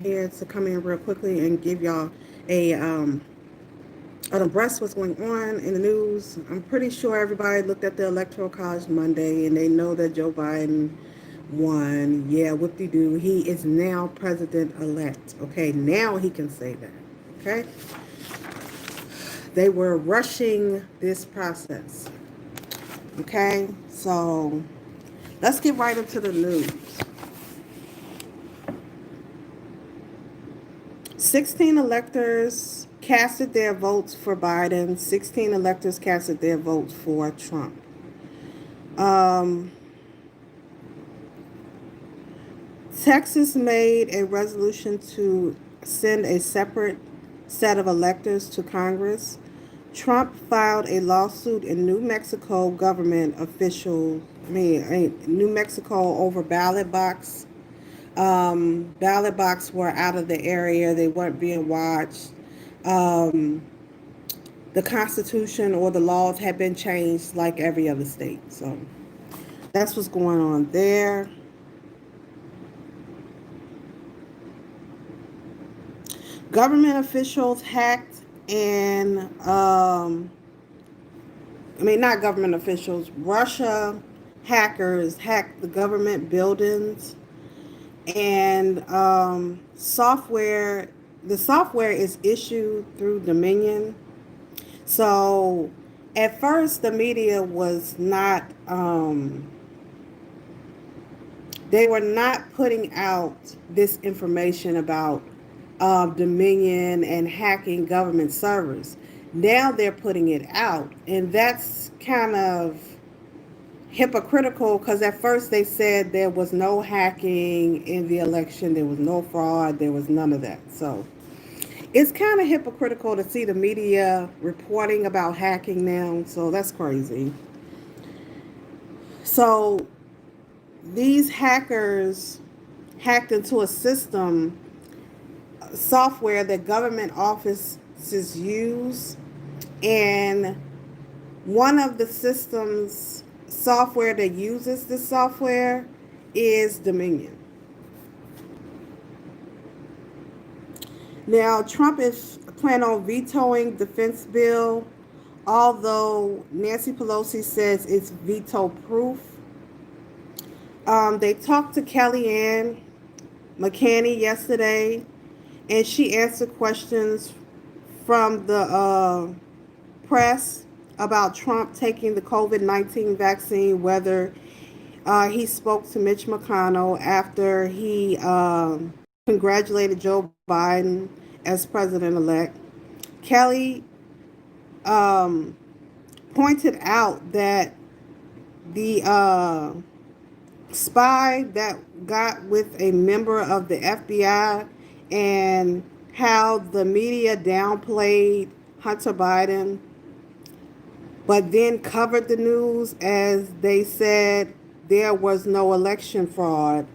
here to come in real quickly and give y'all a an abreast what's going on in the news. I'm pretty sure everybody looked at the Electoral College Monday and they know that Joe Biden won. Yeah, whoop-de-doo. He is now president-elect. Okay, now he can say that. Okay? They were rushing this process. Okay? So let's get right into the news. 16 electors casted their votes for Biden. 16 electors casted their votes for Trump. Um, Texas made a resolution to send a separate set of electors to Congress. Trump filed a lawsuit in New Mexico government officials, New Mexico over ballot box were out of the area. They weren't being watched. Um, the Constitution or the laws had been changed like every other state. So that's what's going on there. Government officials hacked and, not government officials, Russia hackers hacked the government buildings and software. The software is issued through Dominion. So at first, the media was not, they were not putting out this information about Dominion and hacking government servers. Now they're putting it out, and that's kind of hypocritical because at first they said there was no hacking in the election, there was no fraud, there was none of that. So it's kind of hypocritical to see the media reporting about hacking now. So that's crazy. So these hackers hacked into a system, software that government offices use, and one of the systems software that uses this software is Dominion. Now, Trump is planning on vetoing defense bill, although Nancy Pelosi says it's veto proof. They talked to Kellyanne McCanney yesterday, and she answered questions from the press about Trump taking the COVID-19 vaccine, whether he spoke to Mitch McConnell after he congratulated Joe Biden as president-elect. Kelly pointed out that the spy that got with a member of the FBI and how the media downplayed Hunter Biden, but then covered the news as they said there was no election fraud.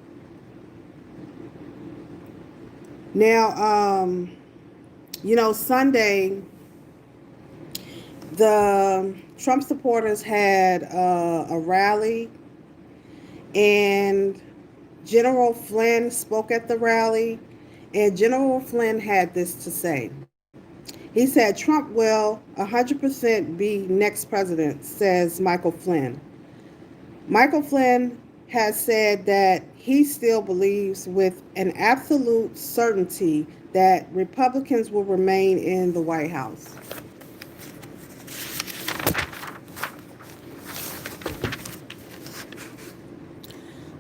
Now, Sunday, the Trump supporters had a rally, and General Flynn spoke at the rally, and General Flynn had this to say. He said, Trump will 100% be next president, says Michael Flynn. Michael Flynn has said that he still believes with an absolute certainty that Republicans will remain in the White House.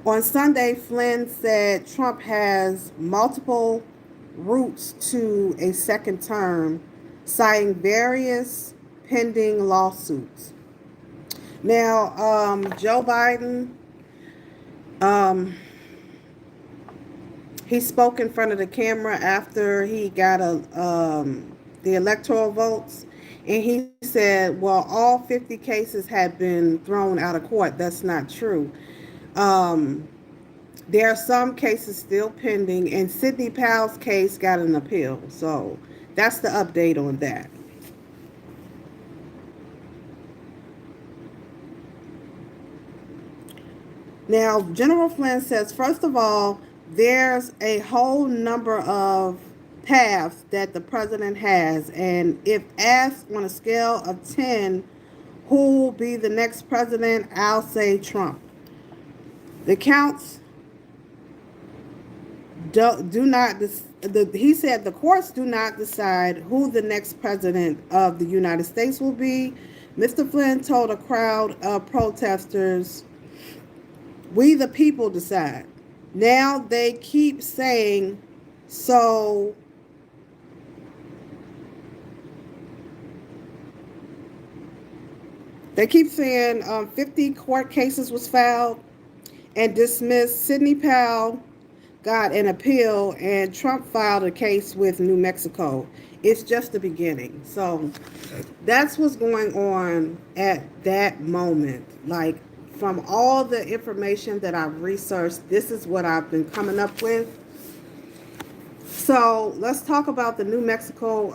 On Sunday, Flynn said Trump has multiple routes to a second term, citing various pending lawsuits. Now, Joe Biden, he spoke in front of the camera after he got the electoral votes, and he said, well, all 50 cases had been thrown out of court. That's not true. There are some cases still pending, and Sidney Powell's case got an appeal. So that's the update on that. Now, General Flynn says, first of all, there's a whole number of paths that the president has, and if asked on a scale of 10 who will be the next president, I'll say Trump. The counts do not he said the courts do not decide who the next president of the United States will be. Mr. Flynn told a crowd of protesters, "We the people decide." Now they keep saying, so they keep saying 50 court cases was filed and dismissed. Sidney Powell got an appeal, and Trump filed a case with New Mexico. It's just the beginning. So that's what's going on at that moment. Like, from all the information that I've researched, this is what I've been coming up with. So let's talk about the New Mexico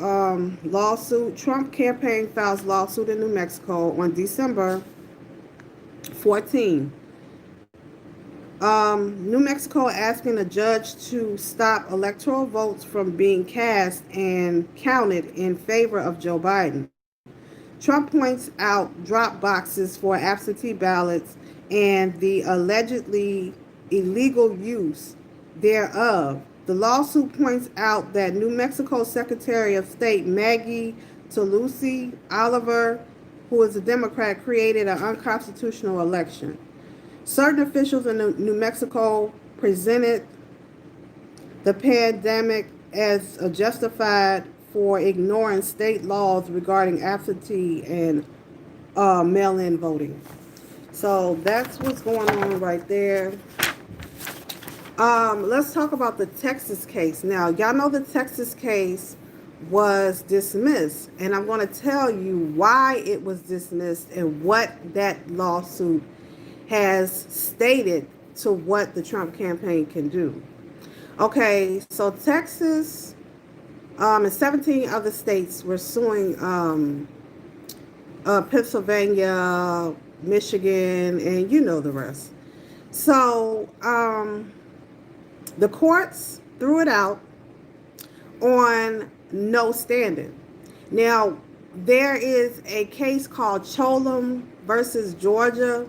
lawsuit. Trump campaign files lawsuit in New Mexico on December 14. New Mexico asking a judge to stop electoral votes from being cast and counted in favor of Joe Biden. Trump points out drop boxes for absentee ballots and the allegedly illegal use thereof. The lawsuit points out that New Mexico Secretary of State Maggie Toulouse Oliver, who is a Democrat, created an unconstitutional election. Certain officials in New Mexico presented the pandemic as a justified for ignoring state laws regarding absentee and mail-in voting. So that's what's going on right there. Let's talk about the Texas case. Now, y'all know the Texas case was dismissed, and I'm going to tell you why it was dismissed and what that lawsuit has stated to what the Trump campaign can do. Okay, so Texas and 17 other states were suing Pennsylvania, Michigan, and you know the rest. So the courts threw it out on no standing. Now, there is a case called Cholum versus Georgia,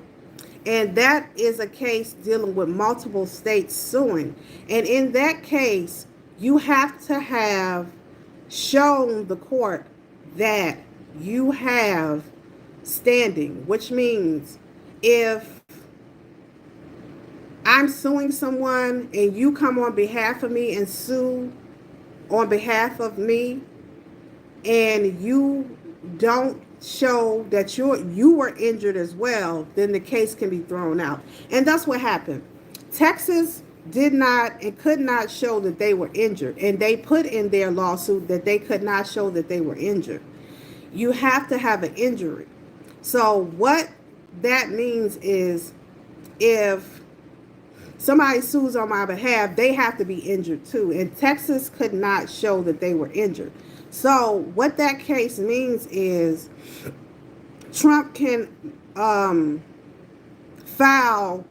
and that is a case dealing with multiple states suing. And in that case, you have to have shown the court that you have standing, which means if I'm suing someone and you come on behalf of me and sue on behalf of me, and you don't show that you were injured as well, then the case can be thrown out. And that's what happened. Texas did not and could not show that they were injured, and they put in their lawsuit that they could not show that they were injured. You have to have an injury. So what that means is, if somebody sues on my behalf, they have to be injured too, and Texas could not show that they were injured. So what that case means is Trump can file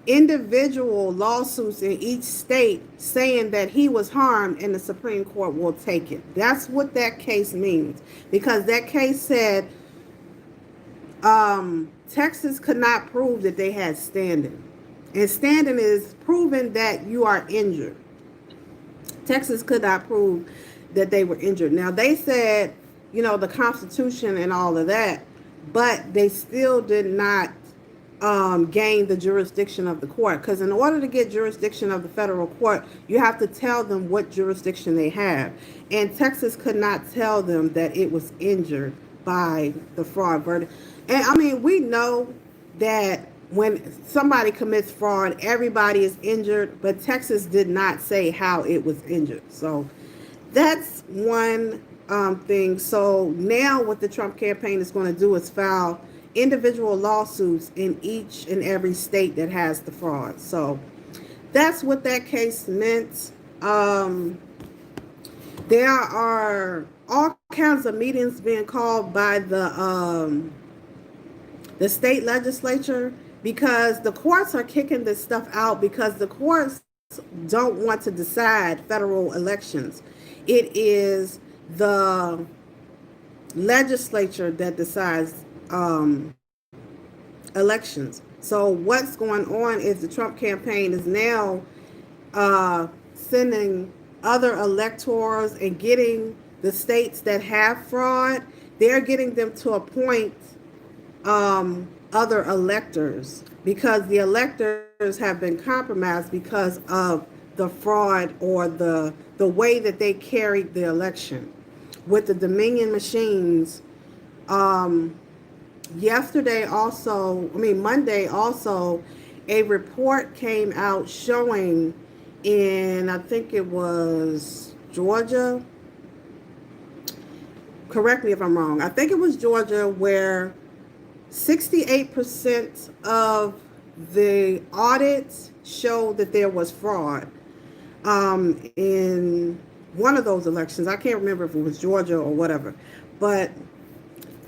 individual lawsuits in each state saying that he was harmed, and the Supreme Court will take it. That's what that case means, because that case said Texas could not prove that they had standing. And standing is proving that you are injured. Texas could not prove that they were injured. Now, they said, the Constitution and all of that, but they still did not gain the jurisdiction of the court. Because in order to get jurisdiction of the federal court, you have to tell them what jurisdiction they have. And Texas could not tell them that it was injured by the fraud verdict. And I mean, we know that when somebody commits fraud, everybody is injured, but Texas did not say how it was injured. So that's one thing. So now what the Trump campaign is going to do is file individual lawsuits in each and every state that has the fraud. So that's what that case meant. There are all kinds of meetings being called by the state legislature, because the courts are kicking this stuff out, because the courts don't want to decide federal elections. It is the legislature that decides elections. So what's going on is the Trump campaign is now sending other electors and getting the states that have fraud, they're getting them to appoint other electors because the electors have been compromised because of the fraud or the way that they carried the election with the Dominion machines. Um, Yesterday also, I mean Monday also, a report came out showing in, I think it was Georgia. Correct me if I'm wrong. I think it was Georgia where 68% of the audits showed that there was fraud in one of those elections. I can't remember if it was Georgia or whatever, but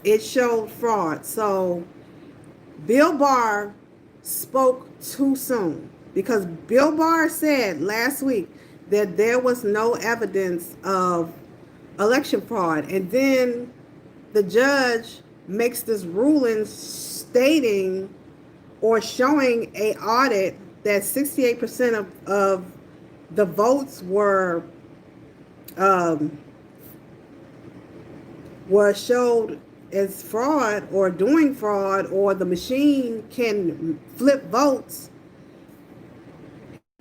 it showed fraud. So Bill Barr spoke too soon because Bill Barr said last week that there was no evidence of election fraud. And then the judge makes this ruling stating or showing a audit that 68% of the votes um, were showed as fraud or doing fraud, or the machine can flip votes,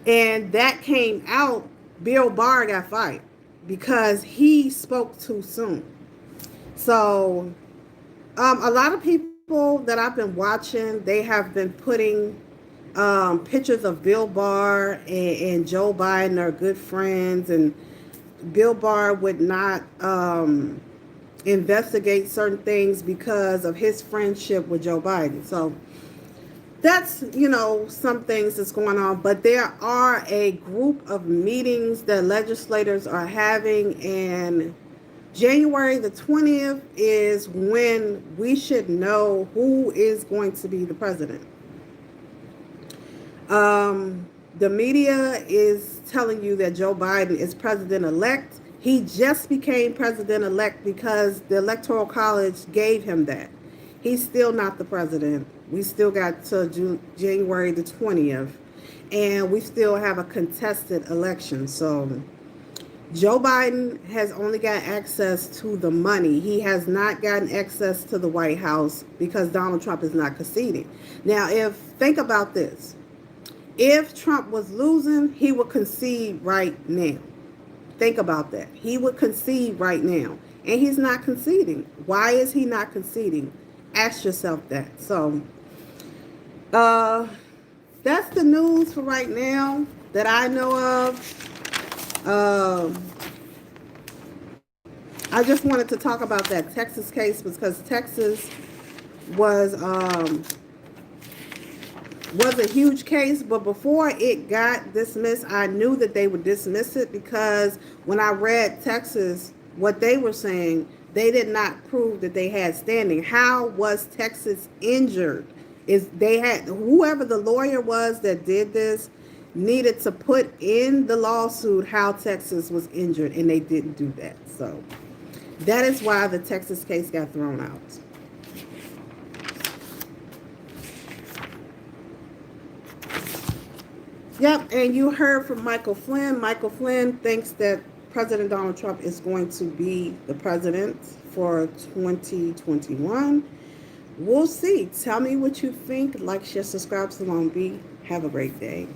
and that came out. Bill Barr got fired because he spoke too soon. So a lot of people that I've been watching, they have been putting pictures of Bill Barr and Joe Biden are good friends, and Bill Barr would not investigate certain things because of his friendship with Joe Biden. So that's, some things that's going on. But there are a group of meetings that legislators are having, and January the 20th is when we should know who is going to be the president. The media is telling you that Joe Biden is president-elect. He just became president-elect because the Electoral College gave him that. He's still not the president. We still got to January the 20th, and we still have a contested election. So Joe Biden has only got access to the money. He has not gotten access to the White House because Donald Trump is not conceding. Now, think about this. If Trump was losing, he would concede right now. Think about that. He would concede right now. And he's not conceding. Why is he not conceding? Ask yourself that. So, that's the news for right now that I know of. I just wanted to talk about that Texas case because Texas was a huge case, but before it got dismissed, I knew that they would dismiss it because when I read Texas, what they were saying, they did not prove that they had standing. How was Texas injured? They had, whoever the lawyer was that did this needed to put in the lawsuit how Texas was injured, and they didn't do that. So that is why the Texas case got thrown out. Yep, and you heard from Michael Flynn. Michael Flynn thinks that President Donald Trump is going to be the president for 2021. We'll see. Tell me what you think. Like, share, subscribe, Salon B. Have a great day.